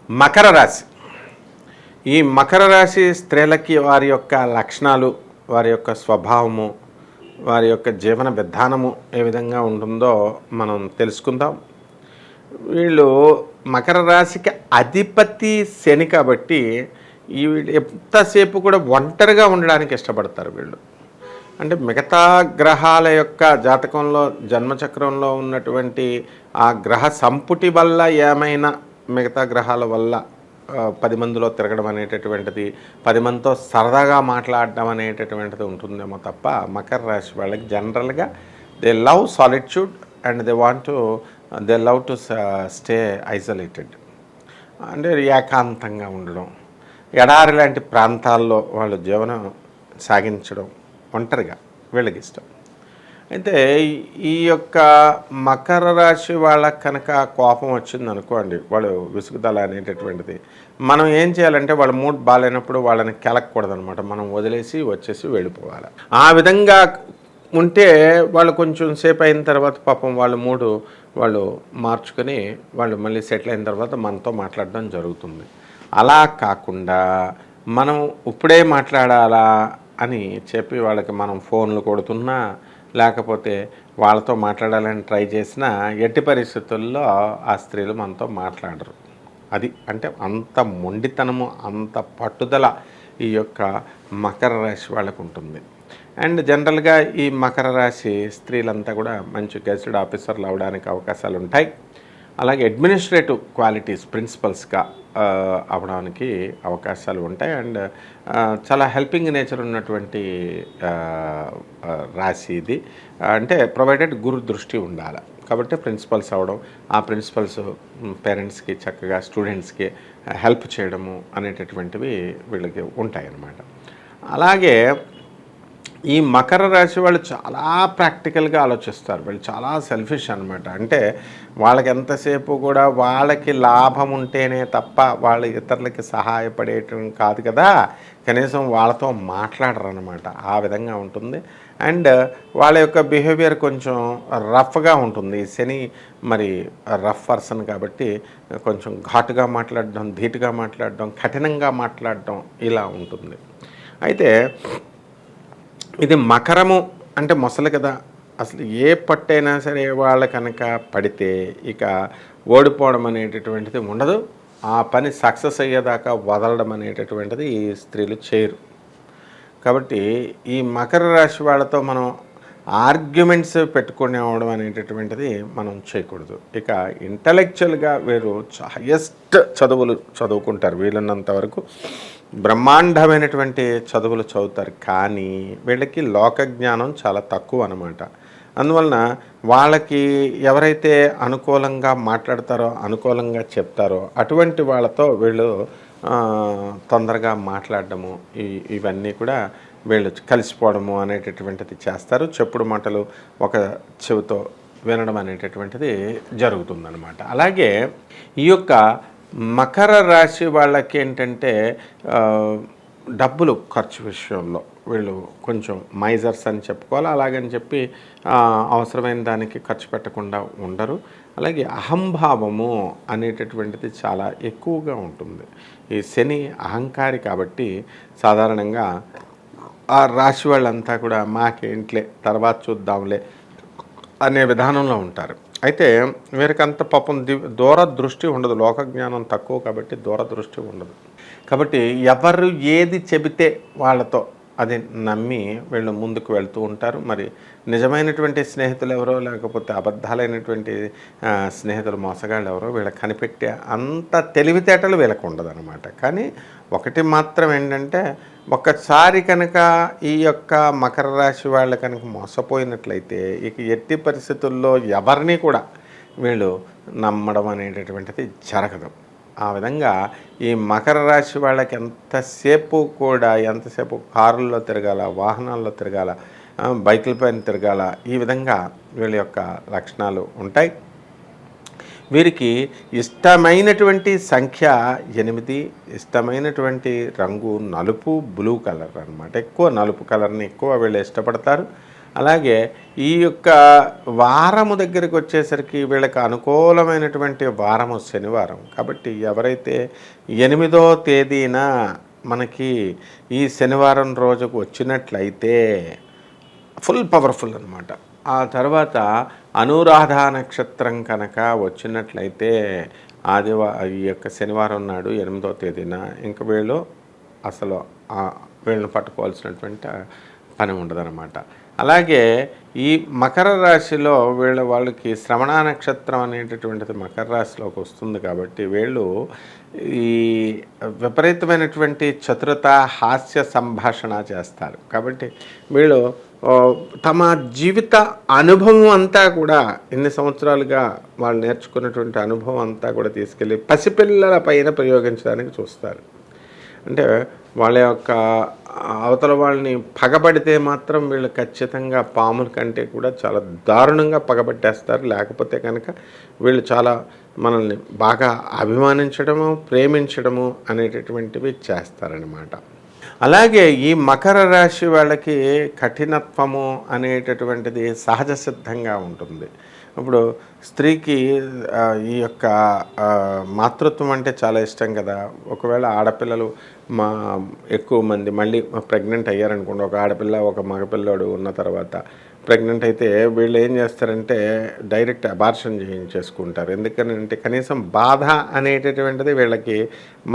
మకర రాశి. ఈ మకర రాశి స్త్రీలకి వారి యొక్క లక్షణాలు, వారి యొక్క స్వభావము, వారి యొక్క జీవన విధానము ఏ విధంగా ఉంటుందో మనం తెలుసుకుందాం. వీళ్ళు మకర రాశికి అధిపతి శని కాబట్టి ఈ ఎంతసేపు కూడా ఒంటరిగా ఉండడానికి ఇష్టపడతారు వీళ్ళు. అంటే మిగతా గ్రహాల యొక్క జాతకంలో జన్మచక్రంలో ఉన్నటువంటి ఆ గ్రహ సంపుటి వల్ల ఏమైనా మిగతా గ్రహాల వల్ల 10 మందిలో తిరగడం అనేటటువంటిది, 10 మందితో సరదాగా మాట్లాడడం అనేటటువంటిది ఉంటుందేమో తప్ప మకర రాశి వాళ్ళకి జనరల్గా they love solitude and they love to stay isolated. అంటే ఏకాంతంగా ఉండడం, ఎడారి లాంటి ప్రాంతాల్లో వాళ్ళు జీవనం సాగించడం ఒంటరిగా వీళ్ళకి ఇష్టం. అయితే ఈ యొక్క మకర రాశి వాళ్ళకి కనుక కోపం వచ్చింది అనుకోండి, వాళ్ళు విసుగుదల అనేటటువంటిది, మనం ఏం చేయాలంటే వాళ్ళ మూడ్ బాగాలేనప్పుడు వాళ్ళని కెలకూడదు అనమాట. మనం వదిలేసి వచ్చేసి వెళ్ళిపోవాలి. ఆ విధంగా ఉంటే వాళ్ళు కొంచెం సేపు అయిన తర్వాత పాపం వాళ్ళ మూడు వాళ్ళు మార్చుకొని వాళ్ళు మళ్ళీ సెటిల్ అయిన తర్వాత మనతో మాట్లాడడం జరుగుతుంది. అలా కాకుండా మనం ఇప్పుడే మాట్లాడాలా అని చెప్పి వాళ్ళకి మనం ఫోన్లు కొడుతున్నా, లేకపోతే వాళ్ళతో మాట్లాడాలని ట్రై చేసినా ఎట్టి పరిస్థితుల్లో ఆ స్త్రీలు మనతో మాట్లాడరు. అది అంటే అంత మొండితనము, అంత పట్టుదల ఈ యొక్క మకర రాశి వాళ్ళకు ఉంటుంది. అండ్ జనరల్గా ఈ మకర రాశి స్త్రీలంతా కూడా మంచి గెజిటెడ్ ఆఫీసర్లు అవడానికి అవకాశాలు ఉంటాయి. అలాగే అడ్మినిస్ట్రేటివ్ క్వాలిటీస్ ప్రిన్సిపల్స్గా అవడానికి అవకాశాలు ఉంటాయి. అండ్ చాలా హెల్పింగ్ నేచర్ ఉన్నటువంటి రాశి ఇది. అంటే ప్రొవైడెడ్ గురు దృష్టి ఉండాలి కాబట్టి ప్రిన్సిపల్స్ అవ్వడం, ఆ ప్రిన్సిపల్స్ పేరెంట్స్కి చక్కగా స్టూడెంట్స్కి హెల్ప్ చేయడము అనేటటువంటివి వీళ్ళకి ఉంటాయి అన్నమాట. అలాగే ఈ మకర రాశి వాళ్ళు చాలా ప్రాక్టికల్గా ఆలోచిస్తారు. వీళ్ళు చాలా సెల్ఫిష్ అనమాట. అంటే వాళ్ళకి ఎంతసేపు కూడా వాళ్ళకి లాభం ఉంటేనే తప్ప వాళ్ళు ఇతరులకి సహాయపడేయటం కాదు కదా, కనీసం వాళ్ళతో మాట్లాడరు అనమాట. ఆ విధంగా ఉంటుంది. అండ్ వాళ్ళ యొక్క బిహేవియర్ కొంచెం రఫ్గా ఉంటుంది. శని మరి రఫ్ పర్సన్ కాబట్టి కొంచెం ఘాటుగా మాట్లాడడం, ధీటుగా మాట్లాడడం, కఠినంగా మాట్లాడడం ఇలా ఉంటుంది. అయితే ఇది మకరము అంటే మొసలు కదా, అసలు ఏ పట్టైనా సరే వాళ్ళ కనుక పడితే ఇక ఓడిపోవడం అనేటటువంటిది ఉండదు. ఆ పని సక్సెస్ అయ్యేదాకా వదలడం అనేటటువంటిది ఈ స్త్రీలు చేయరు. కాబట్టి ఈ మకర రాశి వాళ్ళతో మనం ఆర్గ్యుమెంట్స్ పెట్టుకునేవడం అనేటటువంటిది మనం చేయకూడదు. ఇక ఇంటలెక్చువల్గా వీరు హయ్యెస్ట్ చదువులు చదువుకుంటారు. వీళ్ళన్నంత వరకు బ్రహ్మాండమైనటువంటి చదువులు చదువుతారు. కానీ వీళ్ళకి లోక జ్ఞానం చాలా తక్కువ అన్నమాట. అందువలన వాళ్ళకి ఎవరైతే అనుకూలంగా మాట్లాడతారో, అనుకూలంగా చెప్తారో అటువంటి వాళ్ళతో వీళ్ళు తొందరగా మాట్లాడడము, ఇవన్నీ కూడా వీళ్ళు కలిసిపోవడము అనేటటువంటిది చేస్తారు. చెప్పుడు మాటలు ఒక చెవితో వినడం అనేటటువంటిది జరుగుతుందన్నమాట. అలాగే ఈ యొక్క మకర రాశి వాళ్ళకి ఏంటంటే డబ్బులు ఖర్చు విషయంలో వీళ్ళు కొంచెం మైజర్స్ అని చెప్పుకోవాలి. అలాగని చెప్పి అవసరమైన దానికి ఖర్చు పెట్టకుండా ఉండరు. అలాగే అహంభావము అనేటటువంటిది చాలా ఎక్కువగా ఉంటుంది. ఈ శని అహంకారి కాబట్టి సాధారణంగా ఆ రాశి వాళ్ళంతా కూడా మాకేంట్లే తర్వాత చూద్దాంలే అనే విధానంలో ఉంటారు. అయితే వీరికంత పాపం దూరదృష్టి ఉండదు. లోకజ్ఞానం తక్కువ కాబట్టి దూరదృష్టి ఉండదు. కాబట్టి ఎవరు ఏది చెబితే వాళ్ళతో అది నమ్మి వీళ్ళు ముందుకు వెళ్తూ ఉంటారు. మరి నిజమైనటువంటి స్నేహితులు ఎవరో, లేకపోతే అబద్ధాలైనటువంటి స్నేహితులు, మోసగాళ్ళు ఎవరో వీళ్ళకి కనిపెట్టే అంత తెలివితేటలు వీళ్ళకు ఉండదన్నమాట. కానీ ఒకటి మాత్రం ఏంటంటే, ఒక్కసారి కనుక ఈ యొక్క మకర రాశి వాళ్ళు కనుక మోసపోయినట్లయితే ఇక ఎట్టి పరిస్థితుల్లో ఎవరిని కూడా వీళ్ళు నమ్మడం అనేటటువంటిది జరగదు. ఆ విధంగా ఈ మకర రాశి వాళ్ళకి ఎంతసేపు కారుల్లో తిరగాల, వాహనాల్లో తిరగాల, బైకుల పైన తిరగాల, ఈ విధంగా వీళ్ళ యొక్క లక్షణాలు ఉంటాయి. వీరికి ఇష్టమైనటువంటి సంఖ్య 8, ఇష్టమైనటువంటి రంగు నలుపు, బ్లూ కలర్ అన్నమాట. ఎక్కువ నలుపు కలర్ని ఎక్కువ వీళ్ళు ఇష్టపడతారు. అలాగే ఈ యొక్క వారము దగ్గరికి వచ్చేసరికి వీళ్ళకి అనుకూలమైనటువంటి వారము శనివారం. కాబట్టి ఎవరైతే 8వ తేదీన మనకి ఈ శనివారం రోజుకు వచ్చినట్లయితే ఫుల్ పవర్ఫుల్ అనమాట. ఆ తర్వాత అనురాధ నక్షత్రం కనుక వచ్చినట్లయితే ఈ యొక్క శనివారం నాడు 8వ తేదీన ఇంక వీళ్ళు అసలు వీళ్ళని పట్టుకోవాల్సినటువంటి పని ఉండదన్నమాట. అలాగే ఈ మకర రాశిలో వాళ్ళకి శ్రవణ నక్షత్రం అనేటటువంటిది మకర రాశిలోకి వస్తుంది. కాబట్టి వీళ్ళు ఈ విపరీతమైనటువంటి చతురత, హాస్య సంభాషణ చేస్తారు. కాబట్టి వీళ్ళు తమ జీవిత అనుభవం అంతా కూడా ఇన్ని సంవత్సరాలుగా వాళ్ళు నేర్చుకున్నటువంటి అనుభవం అంతా కూడా తీసుకెళ్ళి పసిపిల్లల పైన ప్రయోగించడానికి చూస్తారు. అంటే వాళ్ళ యొక్క అవతల వాళ్ళని పగబడితే మాత్రం వీళ్ళు ఖచ్చితంగా పాముల కంటే కూడా చాలా దారుణంగా పగబట్టేస్తారు. లేకపోతే కనుక వీళ్ళు చాలా మనల్ని బాగా అభిమానించడము, ప్రేమించడము అనేటటువంటివి చేస్తారనమాట. అలాగే ఈ మకర రాశి వాళ్ళకి కఠినత్వము అనేటటువంటిది సహజ సిద్ధంగా ఉంటుంది. ఇప్పుడు స్త్రీకి ఈ యొక్క మాతృత్వం అంటే చాలా ఇష్టం కదా. ఒకవేళ ఆడపిల్లలు ఎక్కువ మంది మళ్ళీ ప్రెగ్నెంట్ అయ్యారనుకోండి, ఒక ఆడపిల్ల ఒక మగపిల్లోడు ఉన్న తర్వాత ప్రెగ్నెంట్ అయితే వీళ్ళు ఏం చేస్తారంటే డైరెక్ట్ అబార్షన్ చేయించేసుకుంటారు. ఎందుకనంటే కనీసం బాధ అనేటటువంటిది వీళ్ళకి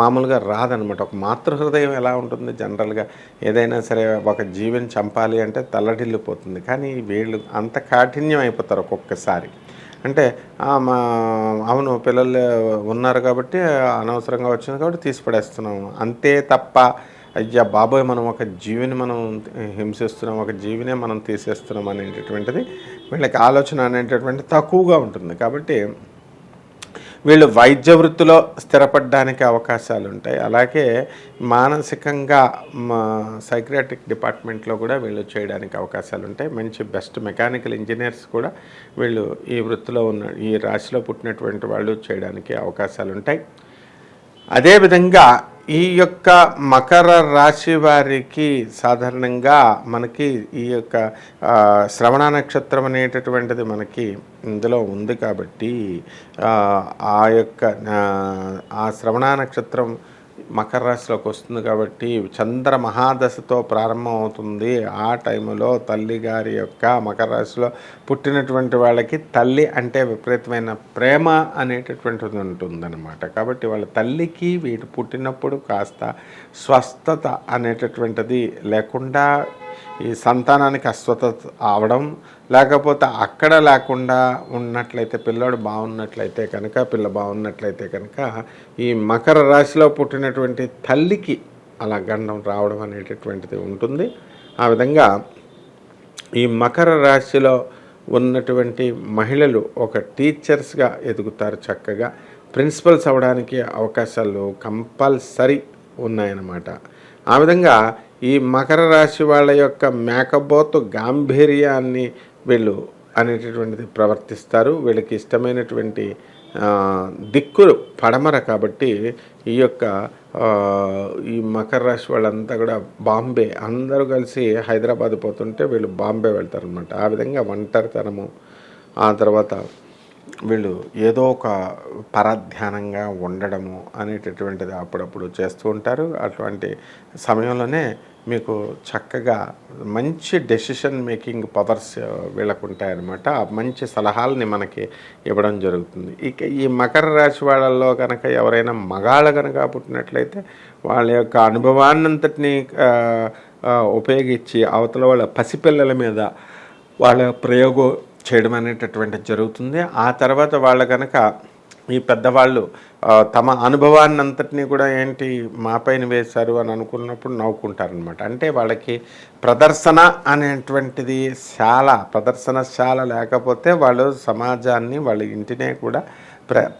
మామూలుగా రాదనమాట. ఒక మాతృహృదయం ఎలా ఉంటుంది జనరల్గా, ఏదైనా సరే ఒక జీవిని చంపాలి అంటే తల్లడిల్లిపోతుంది. కానీ వీళ్ళు అంత కాఠిన్యం అయిపోతారు ఒక్కొక్కసారి. అంటే అవును పిల్లలు ఉన్నారు కాబట్టి అనవసరంగా వచ్చింది కాబట్టి తీసి పడేస్తున్నాము అంతే తప్ప, అయ్యా బాబోయ్ మనం ఒక జీవిని మనం హింసిస్తున్నాం, ఒక జీవినే మనం తీసేస్తున్నాం అనేటటువంటిది వీళ్ళకి ఆలోచన అనేటటువంటి తక్కువగా ఉంటుంది. కాబట్టి వీళ్ళు వైద్య వృత్తిలో స్థిరపడడానికి అవకాశాలు ఉంటాయి. అలాగే మానసికంగా సైక్రియాట్రిక్ డిపార్ట్మెంట్లో కూడా వీళ్ళు చేయడానికి అవకాశాలు ఉంటాయి. మంచి బెస్ట్ మెకానికల్ ఇంజనీర్స్ కూడా వీళ్ళు ఈ వృత్తిలో ఈ రాశిలో పుట్టినటువంటి వాళ్ళు చేయడానికి అవకాశాలు ఉంటాయి. అదేవిధంగా ఈ యొక్క మకర రాశి వారికి సాధారణంగా మనకి ఈ యొక్క శ్రవణ నక్షత్రం అనేటటువంటిది మనకి ఇందులో ఉంది. కాబట్టి ఆ శ్రవణ నక్షత్రం మకర రాశిలోకి వస్తుంది. కాబట్టి చంద్ర మహాదశతో ప్రారంభం అవుతుంది. ఆ టైంలో తల్లి గారి యొక్క మకర రాశిలో పుట్టినటువంటి వాళ్ళకి తల్లి అంటే విపరీతమైన ప్రేమ అనేటటువంటిది ఉంటుందన్నమాట. కాబట్టి వాళ్ళ తల్లికి వీటి పుట్టినప్పుడు కాస్త స్వస్థత అనేటటువంటిది లేకుండా, ఈ సంతానానికి అస్వస్థత అవడం, లేకపోతే అక్కడ లేకుండా ఉన్నట్లయితే, పిల్లాడు బాగున్నట్లయితే కనుక, పిల్ల బాగున్నట్లయితే కనుక ఈ మకర రాశిలో పుట్టినటువంటి తల్లికి అలా గండం రావడం అనేటటువంటిది ఉంటుంది. ఆ విధంగా ఈ మకర రాశిలో ఉన్నటువంటి మహిళలు ఒక టీచర్స్గా ఎదుగుతారు. చక్కగా ప్రిన్సిపల్స్ అవ్వడానికి అవకాశాలు కంపల్సరీ ఉన్నాయన్నమాట. ఆ విధంగా ఈ మకర రాశి వాళ్ళ యొక్క మేకపోతు గాంభీర్యాన్ని వీళ్ళు అనేటటువంటిది ప్రవర్తిస్తారు. వీళ్ళకి ఇష్టమైనటువంటి దిక్కులు పడమర. కాబట్టి ఈ మకర రాశి వాళ్ళంతా కూడా బాంబే, అందరూ కలిసి హైదరాబాద్ పోతుంటే వీళ్ళు బాంబే వెళ్తారనమాట. ఆ విధంగా ఒంటరితనము, ఆ తర్వాత వీళ్ళు ఏదో ఒక పరధ్యానంగా ఉండడము అనేటటువంటిది అప్పుడప్పుడు చేస్తూ ఉంటారు. అటువంటి సమయంలోనే మీకు చక్కగా మంచి డెసిషన్ మేకింగ్ పవర్స్ వీళ్ళకు ఉంటాయన్నమాట. మంచి సలహాలని మనకి ఇవ్వడం జరుగుతుంది. ఇక ఈ మకర రాశి వాళ్ళల్లో కనుక ఎవరైనా మగాళ్ళ కనుక పుట్టినట్లయితే వాళ్ళ యొక్క అనుభవాన్నంతటినీ ఉపయోగించి అవతల వాళ్ళ పసిపిల్లల మీద వాళ్ళ ప్రయోగం చేయడం అనేటటువంటిది జరుగుతుంది. ఆ తర్వాత వాళ్ళ కనుక ఈ పెద్దవాళ్ళు తమ అనుభవాన్ని అంతటినీ కూడా మా పైన వేశారు అని అనుకున్నప్పుడు నవ్వుకుంటారనమాట. అంటే వాళ్ళకి ప్రదర్శన అనేటువంటిది ప్రదర్శనశాల లేకపోతే వాళ్ళు సమాజాన్ని, వాళ్ళ ఇంటినే కూడా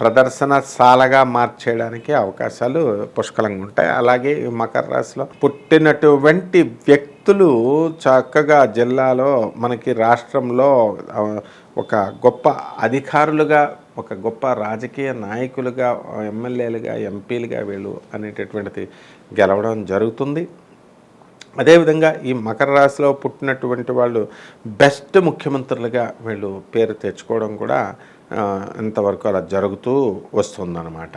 ప్రదర్శనశాలగా మార్చేయడానికి అవకాశాలు పుష్కలంగా ఉంటాయి. అలాగే ఈ మకర రాశిలో పుట్టినటువంటి వ్యక్తులు చక్కగా జిల్లాలో, మనకి రాష్ట్రంలో ఒక గొప్ప అధికారులుగా, ఒక గొప్ప రాజకీయ నాయకులుగా, ఎమ్మెల్యేలుగా, ఎంపీలుగా వీళ్ళు అనేటటువంటిది గెలవడం జరుగుతుంది. అదేవిధంగా ఈ మకర రాశిలో పుట్టినటువంటి వాళ్ళు బెస్ట్ ముఖ్యమంత్రులుగా వీళ్ళు పేరు తెచ్చుకోవడం కూడా ఇంతవరకు అలా జరుగుతూ వస్తుందన్నమాట.